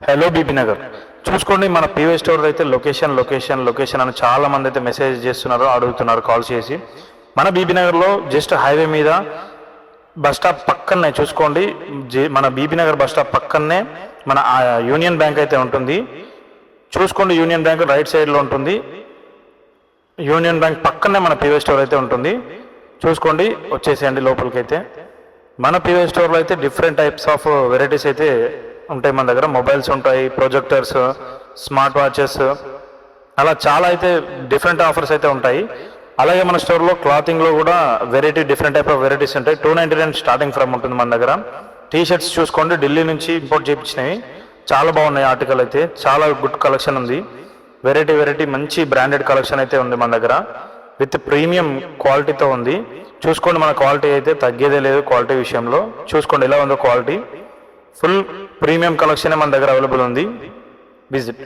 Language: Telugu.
హలో బీబీ నగర్ చూసుకోండి. మన పీవీ స్టోర్ అయితే లొకేషన్ అని చాలా మంది అయితే మెసేజ్ చేస్తున్నారు, అడుగుతున్నారు కాల్ చేసి. మన బీబీ నగర్లో జస్ట్ హైవే మీద బస్ స్టాప్ పక్కనే చూసుకోండి. మన బీబీ నగర్ బస్ స్టాప్ పక్కనే మన యూనియన్ బ్యాంక్ అయితే ఉంటుంది. చూసుకోండి, యూనియన్ బ్యాంక్ రైట్ సైడ్లో ఉంటుంది. యూనియన్ బ్యాంక్ పక్కనే మన పీవీ స్టోర్ అయితే ఉంటుంది. చూసుకోండి, వచ్చేసేయండి లోపలికి. అయితే మన పీవీ స్టోర్లో అయితే డిఫరెంట్ టైప్స్ ఆఫ్ వెరైటీస్ అయితే ఉంటాయి. మన దగ్గర మొబైల్స్ ఉంటాయి, ప్రొజెక్టర్స్, స్మార్ట్ వాచెస్, అలా చాలా అయితే డిఫరెంట్ ఆఫర్స్ అయితే ఉంటాయి. అలాగే మన స్టోర్లో క్లాతింగ్లో కూడా డిఫరెంట్ టైప్ ఆఫ్ వెరైటీస్ ఉంటాయి. 299 స్టార్టింగ్ ఫ్రమ్ ఉంటుంది మన దగ్గర. టీ షర్ట్స్ చూసుకోండి, ఢిల్లీ నుంచి ఇంపోర్ట్ చేయించినవి, చాలా బాగున్నాయి. ఆర్టికల్ అయితే చాలా గుడ్ కలెక్షన్ ఉంది. వెరైటీ మంచి బ్రాండెడ్ కలెక్షన్ అయితే ఉంది మన దగ్గర, విత్ ప్రీమియం క్వాలిటీతో ఉంది. చూసుకోండి, మన క్వాలిటీ అయితే తగ్గేదే లేదు. క్వాలిటీ విషయంలో చూసుకోండి ఎలా ఉందో క్వాలిటీ. ఫుల్ ప్రీమియం కలెక్షన్ మన దగ్గర అవైలబుల్ ఉంది. విజిట్.